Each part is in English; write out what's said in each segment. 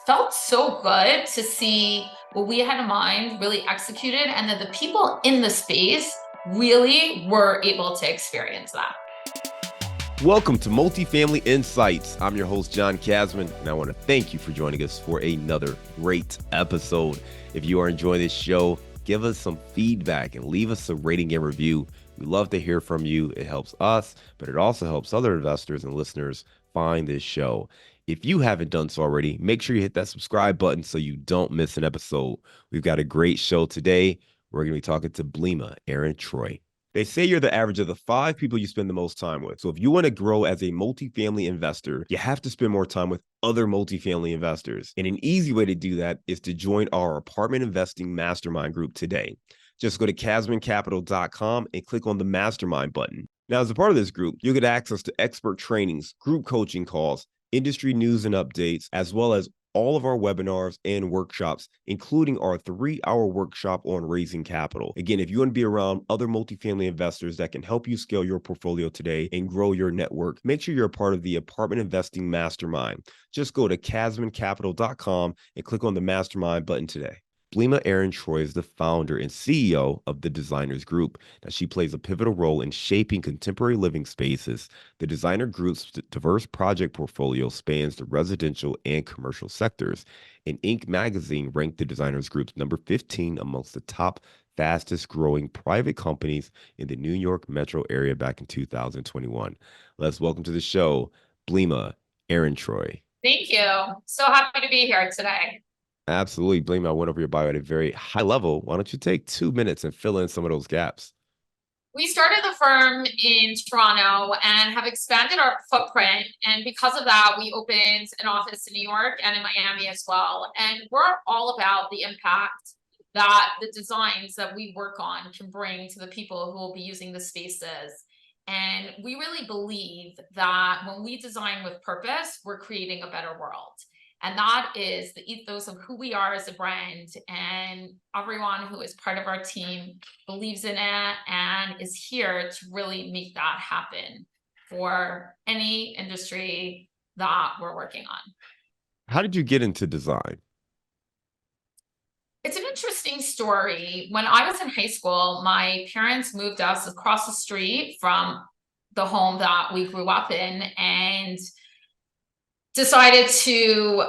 felt so good to see what we had in mind really executed, and that the people in the space really were able to experience that. Welcome to Multifamily Insights. I'm your host, John Casman, and I want to thank you for joining us for another great episode. If you are enjoying this show, give us some feedback and leave us a rating and review. We love to hear from you. It helps us, but it also helps other investors and listeners find this show. If you haven't done so already, make sure you hit that subscribe button so you don't miss an episode. We've got a great show today. We're going to be talking to Blima Ehrentreu. They say you're the average of the 5 people you spend the most time with. So if you want to grow as a multifamily investor, you have to spend more time with other multifamily investors. And an easy way to do that is to join our apartment investing mastermind group today. Just go to casmancapital.com and click on the mastermind button. Now, as a part of this group, you'll get access to expert trainings, group coaching calls, industry news and updates, as well as all of our webinars and workshops, including our 3-hour workshop on raising capital. Again, if you want to be around other multifamily investors that can help you scale your portfolio today and grow your network, make sure you're a part of the Apartment Investing Mastermind. Just go to casmancapital.com and click on the Mastermind button today. Blima Ehrentreu is the founder and CEO of the Designers Group. Now, she plays a pivotal role in shaping contemporary living spaces. The Designer Group's diverse project portfolio spans the residential and commercial sectors. And Inc. magazine ranked the Designers Group's number 15 amongst the top fastest growing private companies in the New York metro area back in 2021. Let's welcome to the show, Blima Ehrentreu. Thank you. So happy to be here today. Absolutely. Blima, I went over your bio at a very high level. Why don't you take 2 minutes and fill in some of those gaps? We started the firm in Toronto and have expanded our footprint. And because of that, we opened an office in New York and in Miami as well. And we're all about the impact that the designs that we work on can bring to the people who will be using the spaces. And we really believe that when we design with purpose, we're creating a better world. And that is the ethos of who we are as a brand. And everyone who is part of our team believes in it and is here to really make that happen for any industry that we're working on. How did you get into design? It's an interesting story. When I was in high school, my parents moved us across the street from the home that we grew up in and decided to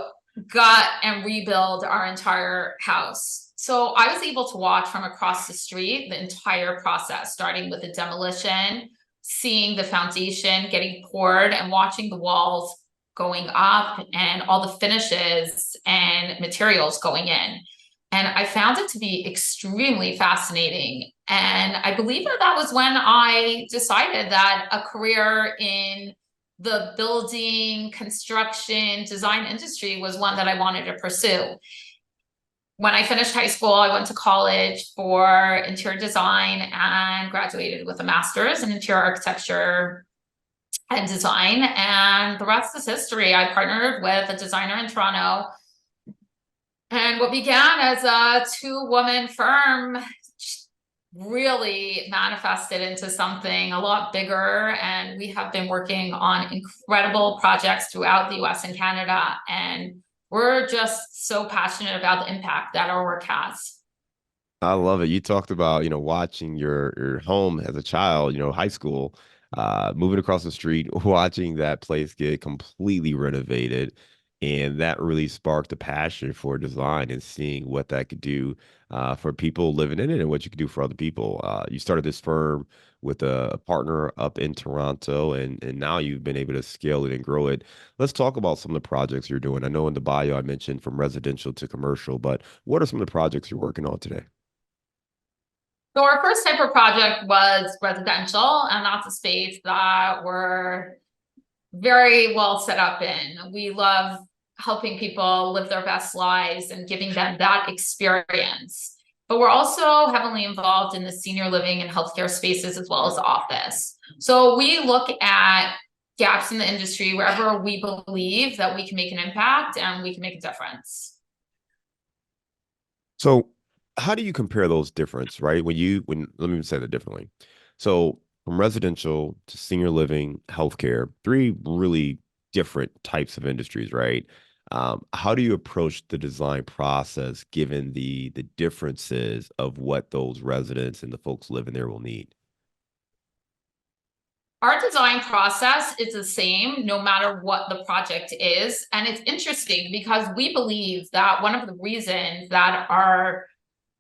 gut and rebuild our entire house. So I was able to watch from across the street the entire process, starting with the demolition, seeing the foundation getting poured, and watching the walls going up and all the finishes and materials going in. And I found it to be extremely fascinating. And I believe that that was when I decided that a career in the building, construction, design industry was one that I wanted to pursue. When I finished high school, I went to college for interior design and graduated with a master's in interior architecture and design. And the rest is history. I partnered with a designer in Toronto. And what began as a 2-woman firm really manifested into something a lot bigger. And we have been working on incredible projects throughout the US and Canada. And we're just so passionate about the impact that our work has. I love it. You talked about, watching your home as a child, high school, moving across the street, watching that place get completely renovated. And that really sparked a passion for design and seeing what that could do for people living in it and what you could do for other people. You started this firm with a partner up in Toronto, and now you've been able to scale it and grow it. Let's talk about some of the projects you're doing. I know in the bio I mentioned from residential to commercial, but what are some of the projects you're working on today? So our first type of project was residential, and that's a space that we're very well set up in. We love helping people live their best lives and giving them that experience. But we're also heavily involved in the senior living and healthcare spaces as well as office. So we look at gaps in the industry wherever we believe that we can make an impact and we can make a difference. So how do you compare those difference, right? Let me say that differently. So from residential to senior living, healthcare, 3 really different types of industries, right? How do you approach the design process given the differences of what those residents and the folks living there will need? Our design process is the same no matter what the project is. And it's interesting because we believe that one of the reasons that our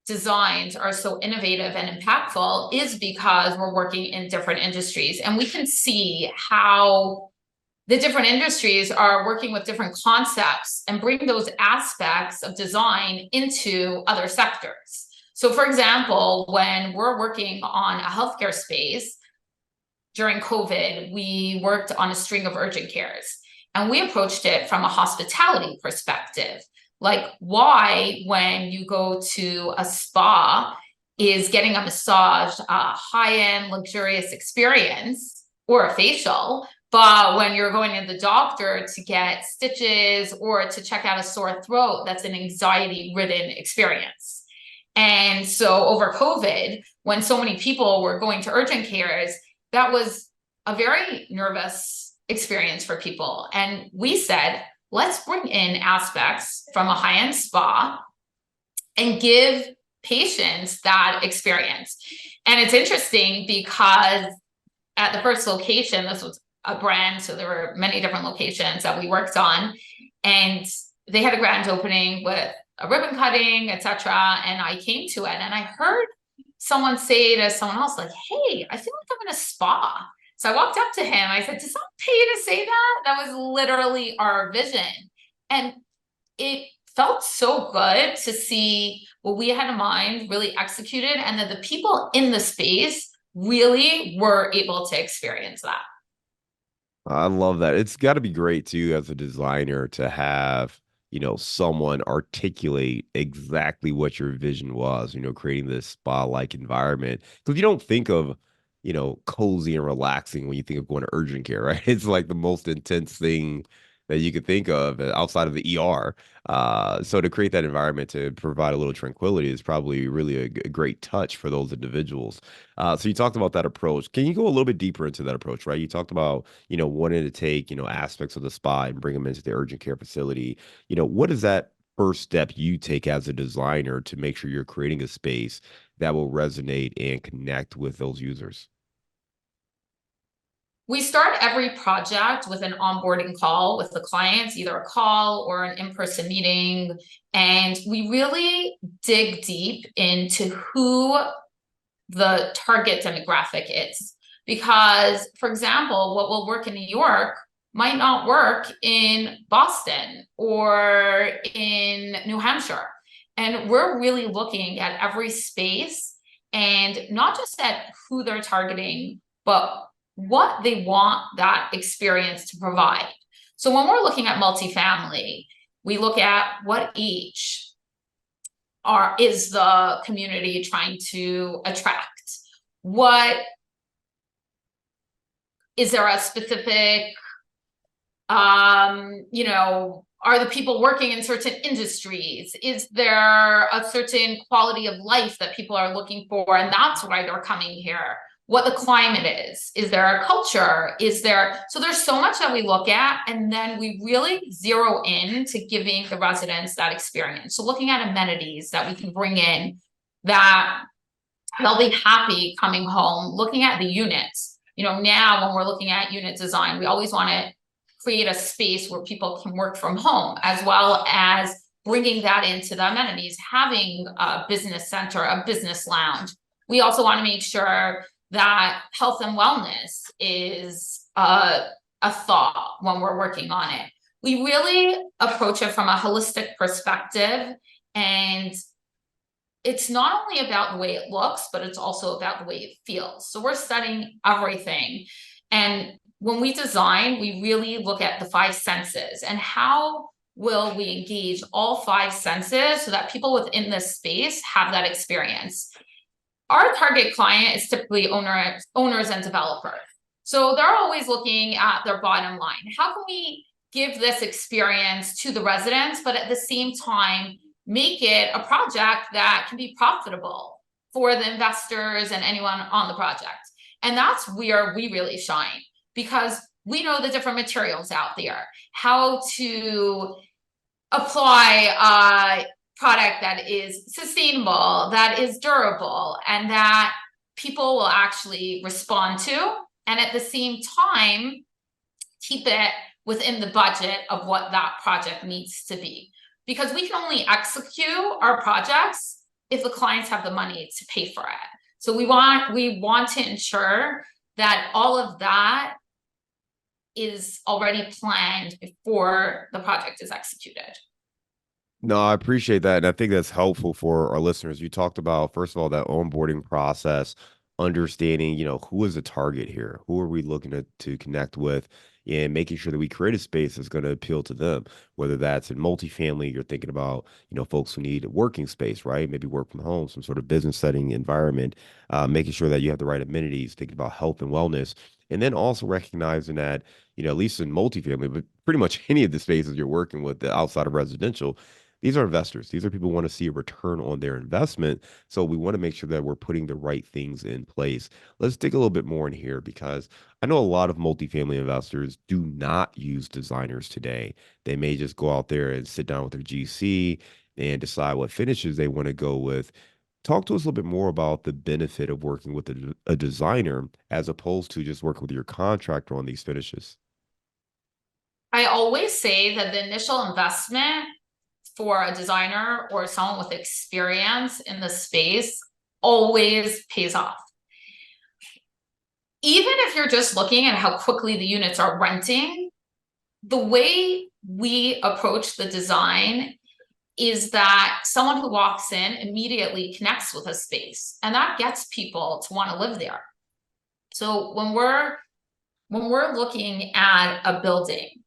designs are so innovative and impactful is because we're working in different industries. And we can see how the different industries are working with different concepts and bring those aspects of design into other sectors. So, for example, when we're working on a healthcare space, during COVID, we worked on a string of urgent cares and we approached it from a hospitality perspective. Like, why, when you go to a spa, is getting a massage a high-end, luxurious experience or a facial? But when you're going to the doctor to get stitches or to check out a sore throat, that's an anxiety-ridden experience. And so over COVID, when so many people were going to urgent cares, that was a very nervous experience for people. And we said, let's bring in aspects from a high-end spa and give patients that experience. And it's interesting because at the first location, this was a brand, so there were many different locations that we worked on, and they had a grand opening with a ribbon cutting, etc. And I came to it and I heard someone say to someone else, like, hey, I feel like I'm in a spa. So I walked up to him. I said, does someone pay you to say that? That was literally our vision. And it felt so good to see what we had in mind really executed, and that the people in the space really were able to experience that. I love that. It's got to be great too as a designer to have, someone articulate exactly what your vision was, creating this spa-like environment. Because you don't think of, cozy and relaxing when you think of going to urgent care, right? It's like the most intense thing that you could think of outside of the ER. So to create that environment to provide a little tranquility is probably really a great touch for those individuals. So you talked about that approach. Can you go a little bit deeper into that approach, right? You talked about, wanting to take, aspects of the spa and bring them into the urgent care facility. What is that first step you take as a designer to make sure you're creating a space that will resonate and connect with those users? We start every project with an onboarding call with the clients, either a call or an in-person meeting. And we really dig deep into who the target demographic is. Because, for example, what will work in New York might not work in Boston or in New Hampshire. And we're really looking at every space and not just at who they're targeting, but what they want that experience to provide. So when we're looking at multifamily, we look at what age is the community trying to attract? What is there a specific, are the people working in certain industries? Is there a certain quality of life that people are looking for? And that's why they're coming here. What the climate is there a culture? So there's so much that we look at, and then we really zero in to giving the residents that experience. So looking at amenities that we can bring in that they'll be happy coming home, looking at the units. Now when we're looking at unit design, we always want to create a space where people can work from home, as well as bringing that into the amenities, having a business center, a business lounge. We also want to make sure that health and wellness is a thought when we're working on it. We really approach it from a holistic perspective, and it's not only about the way it looks, but it's also about the way it feels. So we're studying everything. And when we design, we really look at the five senses and how will we engage all five senses so that people within this space have that experience. Our target client is typically owners and developers. So they're always looking at their bottom line. How can we give this experience to the residents, but at the same time, make it a project that can be profitable for the investors and anyone on the project? And that's where we really shine, because we know the different materials out there, how to apply a product that is sustainable, that is durable, and that people will actually respond to, and at the same time keep it within the budget of what that project needs to be. Because we can only execute our projects if the clients have the money to pay for it. So we want to ensure that all of that is already planned before the project is executed. No, I appreciate that. And I think that's helpful for our listeners. You talked about, first of all, that onboarding process, understanding, who is the target here? Who are we looking to connect with? And making sure that we create a space that's going to appeal to them, whether that's in multifamily, you're thinking about, folks who need a working space, right? Maybe work from home, some sort of business setting environment, making sure that you have the right amenities, thinking about health and wellness. And then also recognizing that, at least in multifamily, but pretty much any of the spaces you're working with outside of residential, these are investors. These are people who want to see a return on their investment. So we want to make sure that we're putting the right things in place. Let's dig a little bit more in here because I know a lot of multifamily investors do not use designers today. They may just go out there and sit down with their GC and decide what finishes they want to go with. Talk to us a little bit more about the benefit of working with a designer as opposed to just working with your contractor on these finishes. I always say that the initial investment for a designer or someone with experience in the space always pays off. Even if you're just looking at how quickly the units are renting, the way we approach the design is that someone who walks in immediately connects with a space, and that gets people to want to live there. So when we're looking at a building,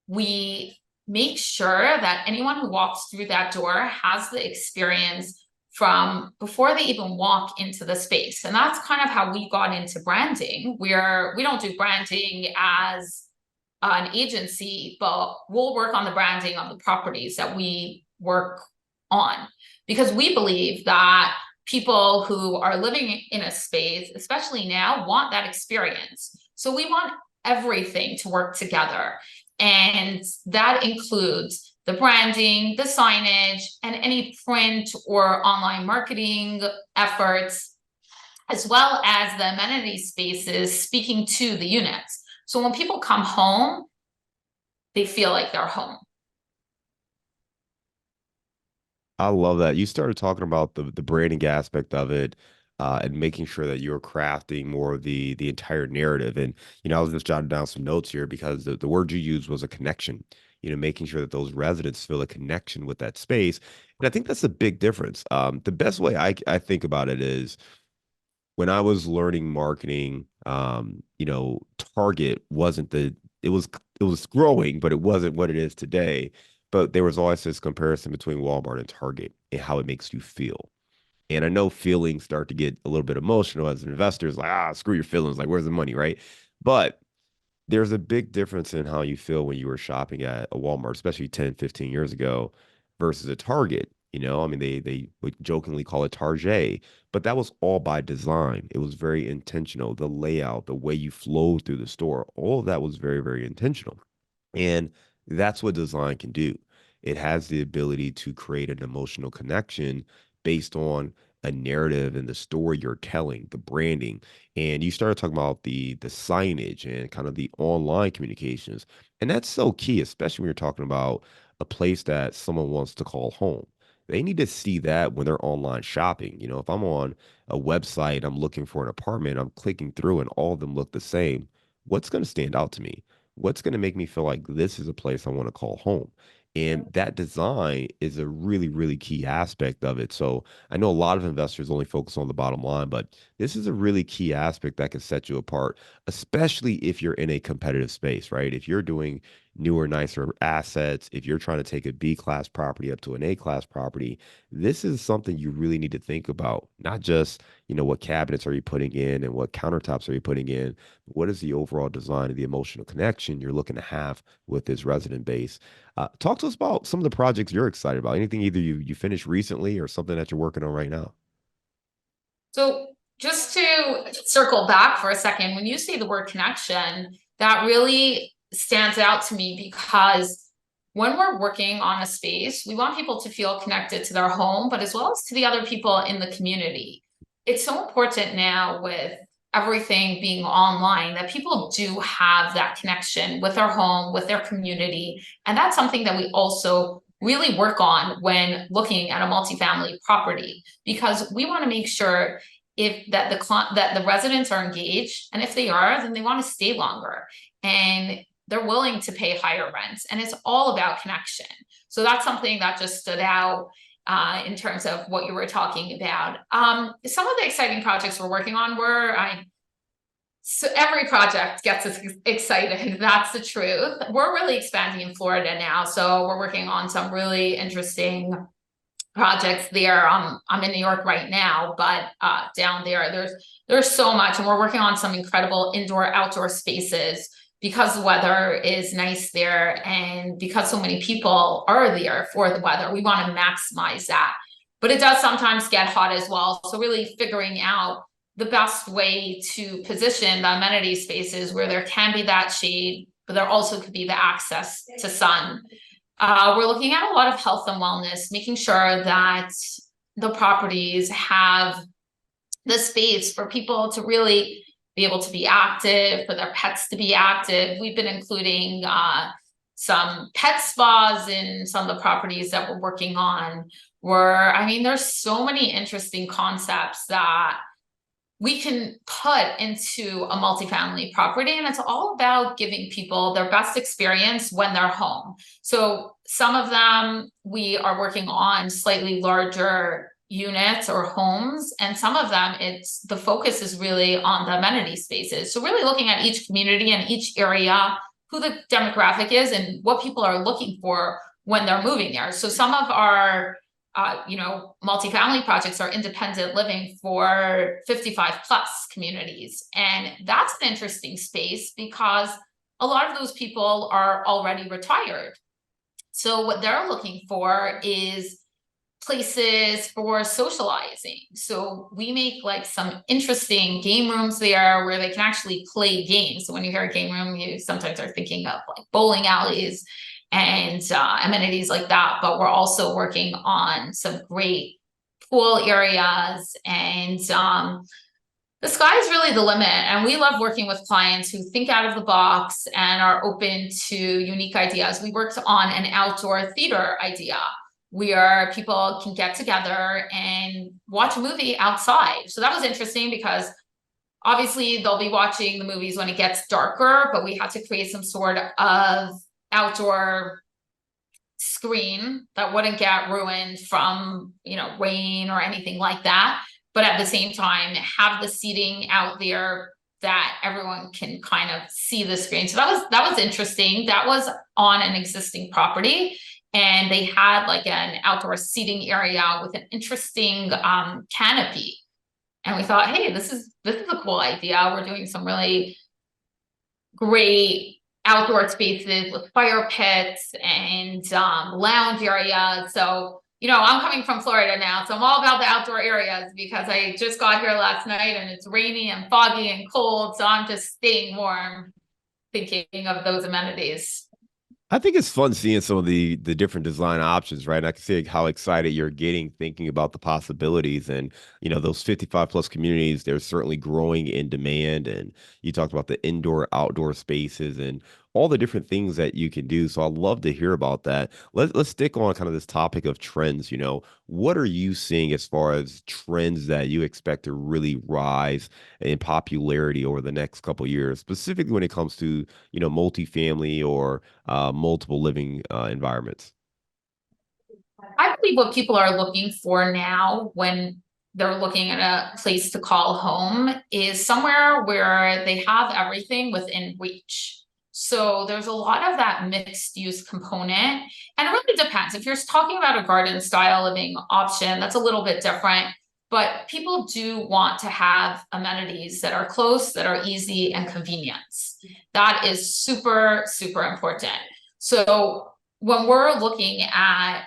we make sure that anyone who walks through that door has the experience from before they even walk into the space. And that's kind of how we got into branding. We don't do branding as an agency, but we'll work on the branding of the properties that we work on, because we believe that people who are living in a space, especially now, want that experience. So we want everything to work together. And that includes the branding, the signage, and any print or online marketing efforts, as well as the amenity spaces speaking to the units. So when people come home, they feel like they're home. I love that. You started talking about the branding aspect of it, and making sure that you're crafting more of the entire narrative. And, I was just jotting down some notes here because the word you used was a connection, making sure that those residents feel a connection with that space. And I think that's a big difference. The best way I think about it is when I was learning marketing, Target wasn't it was growing, but it wasn't what it is today. But there was always this comparison between Walmart and Target and how it makes you feel. And I know feelings start to get a little bit emotional as investors, like, screw your feelings, like, where's the money, right? But there's a big difference in how you feel when you were shopping at a Walmart, especially 10, 15 years ago versus a Target. I mean, they would jokingly call it Target, but that was all by design. It was very intentional. The layout, the way you flowed through the store, all of that was very, very intentional. And that's what design can do. It has the ability to create an emotional connection based on a narrative and the story you're telling, the branding. And you started talking about the signage and kind of the online communications. And that's so key, especially when you're talking about a place that someone wants to call home. They need to see that when they're online shopping. If I'm on a website, I'm looking for an apartment, I'm clicking through and all of them look the same. What's going to stand out to me? What's going to make me feel like this is a place I want to call home? And that design is a really, really key aspect of it. So I know a lot of investors only focus on the bottom line, but this is a really key aspect that can set you apart, especially if you're in a competitive space, right? If you're doing newer, nicer assets, if you're trying to take a B class property up to an A class property, this is something you really need to think about. Not just, what cabinets are you putting in and what countertops are you putting in? What is the overall design of the emotional connection you're looking to have with this resident base? Talk to us about some of the projects you're excited about. Anything either you finished recently or something that you're working on right now. So just to circle back for a second, when you say the word connection, that really stands out to me because when we're working on a space, we want people to feel connected to their home, but as well as to the other people in the community. It's so important now with everything being online that people do have that connection with their home, with their community. And that's something that we also really work on when looking at a multifamily property, because we want to make sure that the residents are engaged, and if they are, then they want to stay longer and they're willing to pay higher rents, and it's all about connection. So that's something that just stood out in terms of what you were talking about. Some of the exciting projects we're working on so every project gets us excited. That's the truth. We're really expanding in Florida now, so we're working on some really interesting projects there. I'm in New York right now, but down there's so much, and we're working on some incredible indoor-outdoor spaces because the weather is nice there, and because so many people are there for the weather. We want to maximize that, but it does sometimes get hot as well. So really figuring out the best way to position the amenity spaces where there can be that shade, but there also could be the access to sun. We're looking at a lot of health and wellness, making sure that the properties have the space for people to really be able to be active, for their pets to be active. We've been including some pet spas in some of the properties that we're working on, there's so many interesting concepts that we can put into a multifamily property, and it's all about giving people their best experience when they're home. So some of them, we are working on slightly larger units or homes, and some of them, the focus is really on the amenity spaces. So really looking at each community and each area, who the demographic is and what people are looking for when they're moving there. So some of our multifamily projects are independent living for 55 plus communities. And that's an interesting space because a lot of those people are already retired. So what they're looking for is places for socializing. So we make like some interesting game rooms there where they can actually play games. So when you hear a game room, you sometimes are thinking of like bowling alleys and amenities like that, but we're also working on some great pool areas, and the sky is really the limit. And we love working with clients who think out of the box and are open to unique ideas. We worked on an outdoor theater idea where people can get together and watch a movie outside. So that was interesting because obviously they'll be watching the movies when it gets darker, but we had to create some sort of outdoor screen that wouldn't get ruined from rain or anything like that, but at the same time have the seating out there that everyone can kind of see the screen. So that was interesting. That was on an existing property, and they had like an outdoor seating area with an interesting canopy, and we thought, hey, this is a cool idea. We're doing some really great outdoor spaces with fire pits and lounge areas. So, I'm coming from Florida now, so I'm all about the outdoor areas because I just got here last night and it's rainy and foggy and cold. So I'm just staying warm, thinking of those amenities. I think it's fun seeing some of the different design options, right? And I can see how excited you're getting thinking about the possibilities. And, those 55 plus communities, they're certainly growing in demand. And you talked about the indoor, outdoor spaces and all the different things that you can do. So I'd love to hear about that. Let's stick on kind of this topic of trends. What are you seeing as far as trends that you expect to really rise in popularity over the next couple of years, specifically when it comes to, multifamily or multiple living environments? I believe what people are looking for now when they're looking at a place to call home is somewhere where they have everything within reach. So there's a lot of that mixed use component, and it really depends. If you're talking about a garden style living option, that's a little bit different, but people do want to have amenities that are close, that are easy, and convenience. That is super, super important. So when we're looking at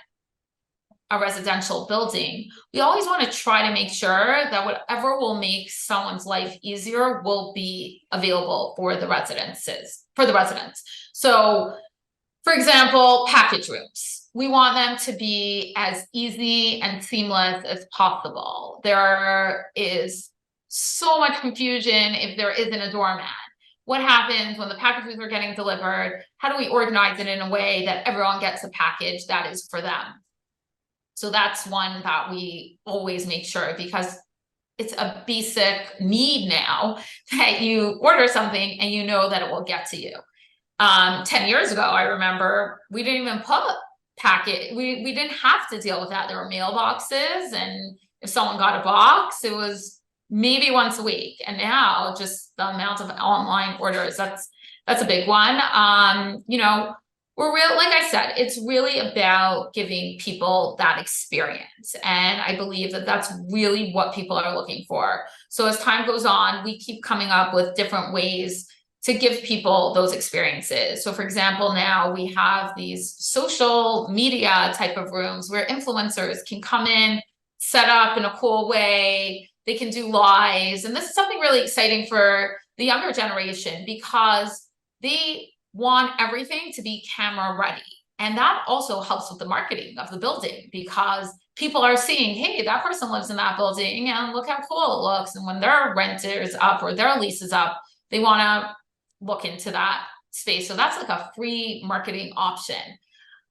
a residential building, we always want to try to make sure that whatever will make someone's life easier will be available for the residents. So For example, package rooms. We want them to be as easy and seamless as possible. There is so much confusion if there isn't a doormat. What happens when the packages are getting delivered? How do we organize it in a way that everyone gets a package that is for them? So that's one that we always make sure, because it's a basic need now that you order something and you know that it will get to you. 10 years ago, I remember we didn't even put packet. We didn't have to deal with that. There were mailboxes, and if someone got a box, it was maybe once a week. And now just the amount of online orders, that's a big one. You know, we're real, like I said, it's really about giving people that experience. And I believe that that's really what people are looking for. So as time goes on, we keep coming up with different ways to give people those experiences. So for example, now we have these social media type of rooms where influencers can come in, set up in a cool way, they can do lives. And this is something really exciting for the younger generation, because they want everything to be camera ready. And that also helps with the marketing of the building, because people are seeing, hey, that person lives in that building and look how cool it looks. And when their rent is up or their lease is up, they want to look into that space. So that's like a free marketing option.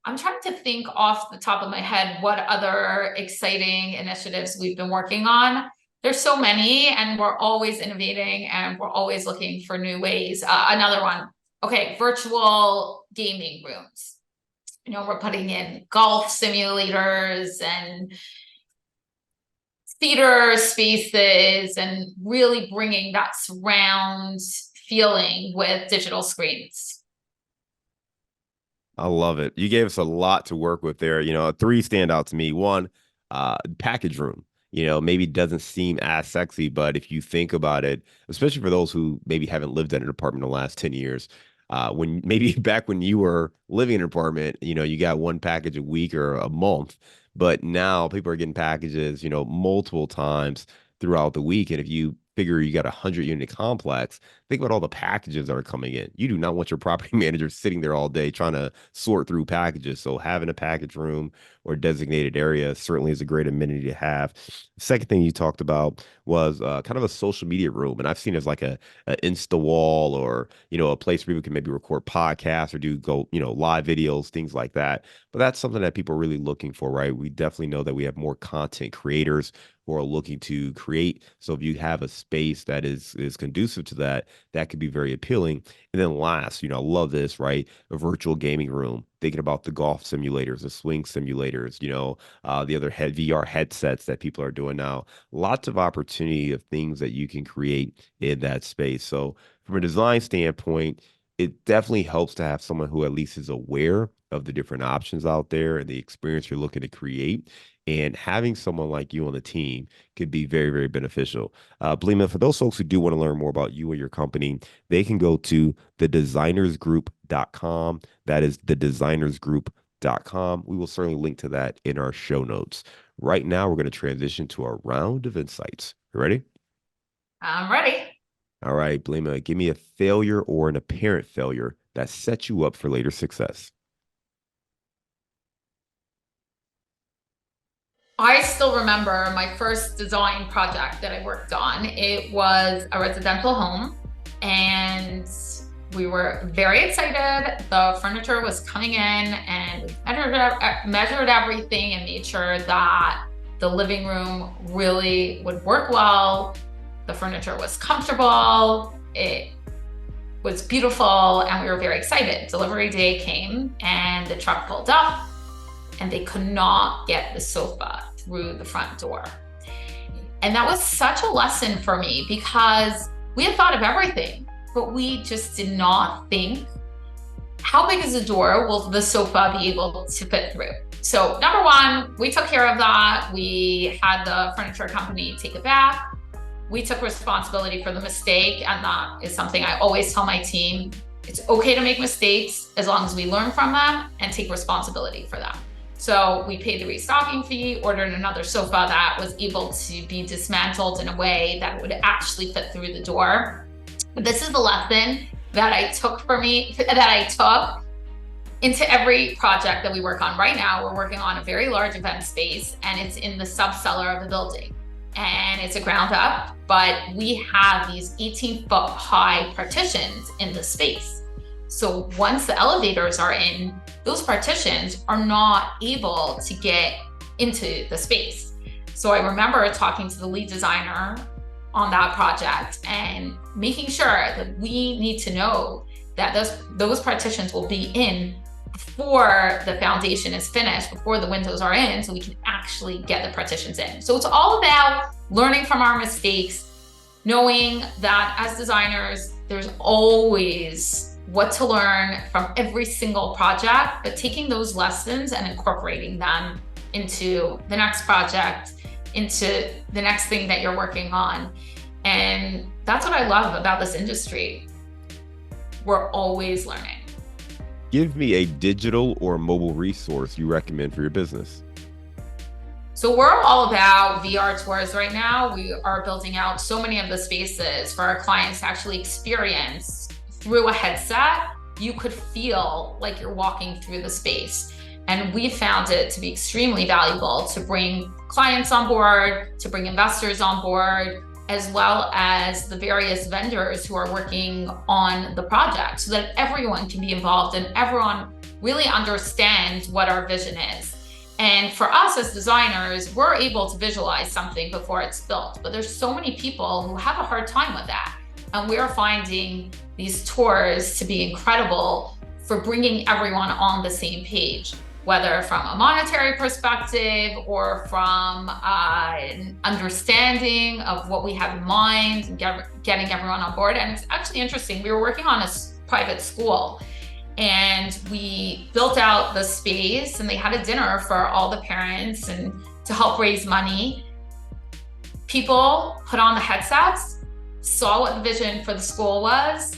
I'm trying to think off the top of my head what other exciting initiatives we've been working on. There's so many, and we're always innovating and we're always looking for new ways. Another one, okay, virtual gaming rooms. You know, we're putting in golf simulators and theater spaces and really bringing that surround feeling with digital screens. I love it. You gave us a lot to work with there. You know, three stand out to me. One, package room. You know, maybe doesn't seem as sexy, but if you think about it, especially for those who maybe haven't lived in an apartment in the last 10 years, when maybe back when you were living in an apartment, you know, you got one package a week or a month, but now people are getting packages, you know, multiple times throughout the week. And if you figure you got a 100-unit complex, think about all the packages that are coming in. You do not want your property manager sitting there all day trying to sort through packages. So having a package room or designated area certainly is a great amenity to have. The second thing you talked about was kind of a social media room. And I've seen it as like a Insta wall, or, you know, a place where people can maybe record podcasts or you know, live videos, things like that. But that's something that people are really looking for, right? We definitely know that we have more content creators who are looking to create. So if you have a space that is conducive to that, that could be very appealing. And then last, you know, I love this, right? A virtual gaming room, thinking about the golf simulators, the swing simulators, you know, the other VR headsets that people are doing now. Lots of opportunity of things that you can create in that space. So from a design standpoint, it definitely helps to have someone who at least is aware of the different options out there and the experience you're looking to create. And having someone like you on the team could be very, very beneficial. Blima, for those folks who do want to learn more about you and your company, they can go to thedesignersgroup.com. That is thedesignersgroup.com. We will certainly link to that in our show notes. Right now, we're going to transition to our round of insights. You ready? I'm ready. All right, Blima, give me a failure or an apparent failure that sets you up for later success. I still remember my first design project that I worked on. It was a residential home, and we were very excited. The furniture was coming in, and we measured everything and made sure that the living room really would work well. The furniture was comfortable. It was beautiful, and we were very excited. Delivery day came, and the truck pulled up, and they could not get the sofa through the front door. And that was such a lesson for me, because we had thought of everything, but we just did not think, how big is the door will the sofa be able to fit through? So number one, we took care of that. We had the furniture company take it back. We took responsibility for the mistake, and that is something I always tell my team. It's okay to make mistakes as long as we learn from them and take responsibility for them. So we paid the restocking fee, ordered another sofa that was able to be dismantled in a way that would actually fit through the door. This is the lesson that I took into every project that we work on. Right now, we're working on a very large event space, and it's in the subcellar of the building. And it's a ground up, but we have these 18-foot high partitions in the space. So once the elevators are in, those partitions are not able to get into the space. So I remember talking to the lead designer on that project and making sure that we need to know that those partitions will be in before the foundation is finished, before the windows are in, so we can actually get the partitions in. So it's all about learning from our mistakes, knowing that as designers, there's always what to learn from every single project, but taking those lessons and incorporating them into the next project, into the next thing that you're working on. And that's what I love about this industry. We're always learning. Give me a digital or mobile resource you recommend for your business. So we're all about VR tours right now. We are building out so many of the spaces for our clients to actually experience through a headset. You could feel like you're walking through the space. And we found it to be extremely valuable to bring clients on board, to bring investors on board, as well as the various vendors who are working on the project, so that everyone can be involved and everyone really understands what our vision is. And for us as designers, we're able to visualize something before it's built, but there's so many people who have a hard time with that. And we're finding these tours to be incredible for bringing everyone on the same page, whether from a monetary perspective or from an understanding of what we have in mind and getting everyone on board. And it's actually interesting. We were working on a private school and we built out the space, and they had a dinner for all the parents and to help raise money. People put on the headsets, saw what the vision for the school was,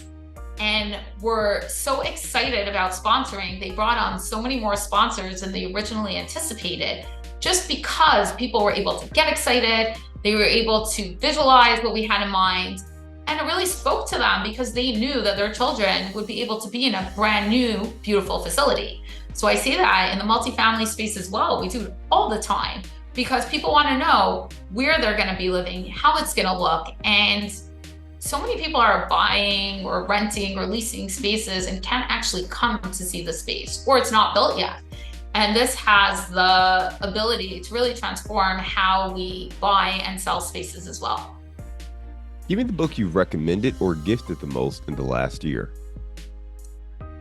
and were so excited about sponsoring. They brought on so many more sponsors than they originally anticipated, just because people were able to get excited. They were able to visualize what we had in mind, and it really spoke to them because they knew that their children would be able to be in a brand new, beautiful facility. So I see that in the multifamily space as well. We do it all the time because people want to know where they're going to be living, how it's going to look. And so many people are buying or renting or leasing spaces and can't actually come to see the space, or it's not built yet. And this has the ability to really transform how we buy and sell spaces as well. Give me the book you've recommended or gifted the most in the last year.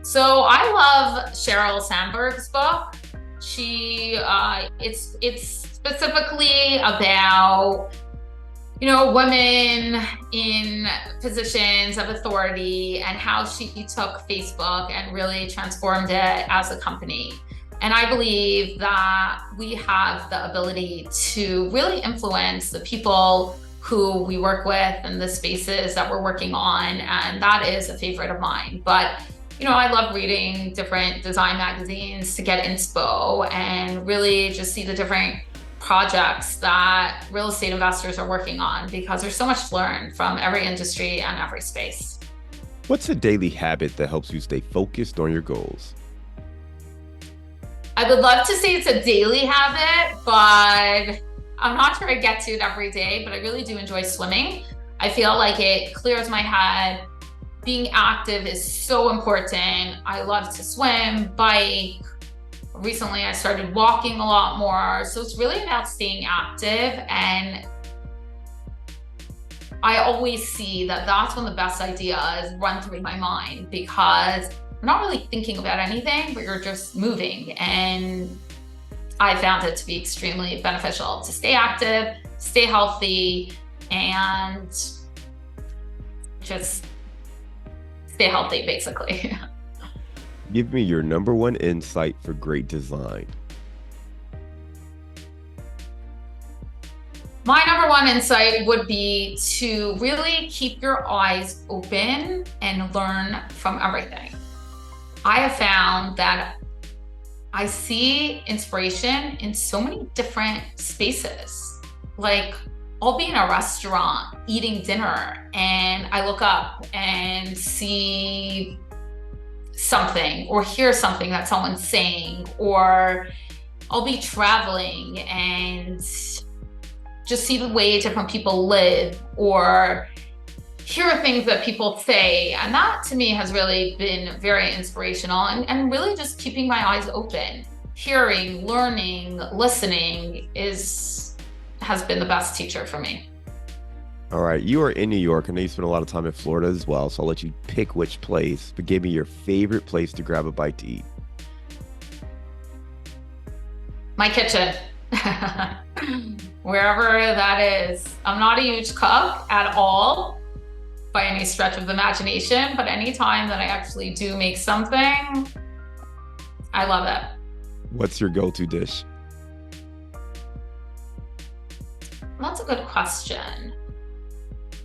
So I love Sheryl Sandberg's book. It's specifically about women in positions of authority and how she took Facebook and really transformed it as a company. And I believe that we have the ability to really influence the people who we work with and the spaces that we're working on. And that is a favorite of mine. But I love reading different design magazines to get inspo and really just see the different projects that real estate investors are working on, because there's so much to learn from every industry and every space. What's a daily habit that helps you stay focused on your goals? I would love to say it's a daily habit, but I'm not sure I get to it every day, but I really do enjoy swimming. I feel like it clears my head. Being active is so important. I love to swim, bike. Recently, I started walking a lot more. So it's really about staying active. And I always see that that's when the best ideas run through my mind, because we're not really thinking about anything, but you're just moving. And I found it to be extremely beneficial to stay active, stay healthy, and just stay healthy, basically. Give me your number one insight for great design. My number one insight would be to really keep your eyes open and learn from everything. I have found that I see inspiration in so many different spaces. Like, I'll be in a restaurant eating dinner and I look up and see something or hear something that someone's saying, or I'll be traveling and just see the way different people live or hear things that people say. And that to me has really been very inspirational, and really just keeping my eyes open. Hearing, learning, listening has been the best teacher for me. All right, you are in New York. I know you spent a lot of time in Florida as well, so I'll let you pick which place, but give me your favorite place to grab a bite to eat. My kitchen. Wherever that is. I'm not a huge cook at all by any stretch of the imagination, but anytime that I actually do make something, I love it. What's your go-to dish? That's a good question.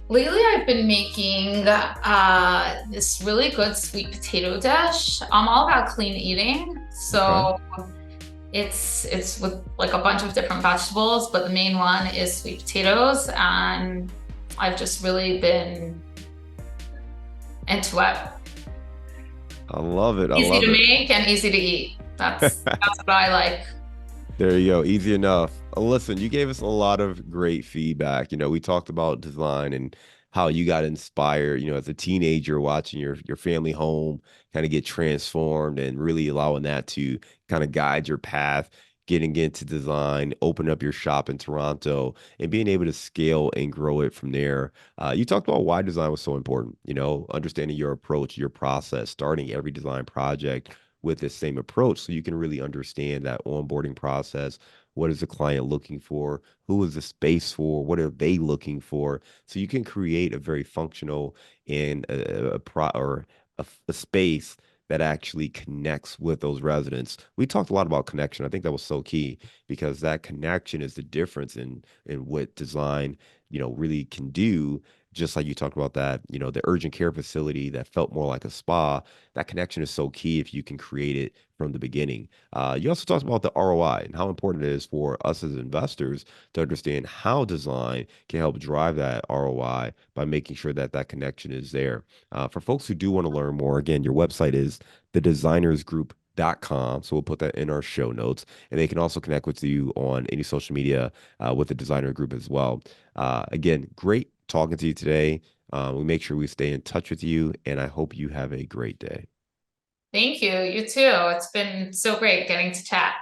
Lately, I've been making this really good sweet potato dish. I'm all about clean eating, so it's with like a bunch of different vegetables, but the main one is sweet potatoes, and I've just really been into it. I love it. Easy to make and easy to eat. That's what I like. There you go. Easy enough. Listen, you gave us a lot of great feedback. We talked about design and how you got inspired, as a teenager watching your family home kind of get transformed and really allowing that to kind of guide your path, getting into design, open up your shop in Toronto and being able to scale and grow it from there. You talked about why design was so important, understanding your approach, your process, starting every design project with this same approach so you can really understand that onboarding process. What is the client looking for? Who is the space for? What are they looking for? So you can create a very functional and a space that actually connects with those residents. We talked a lot about connection. I think that was so key because that connection is the difference in what design, really can do. Just like you talked about that, the urgent care facility that felt more like a spa, that connection is so key if you can create it from the beginning. You also talked about the ROI and how important it is for us as investors to understand how design can help drive that ROI by making sure that that connection is there. For folks who do want to learn more, again, your website is thedesignersgroup.com. So we'll put that in our show notes. And they can also connect with you on any social media with the Designer Group as well. Again, great talking to you today. We make sure we stay in touch with you, and I hope you have a great day. Thank you. You too. It's been so great getting to chat.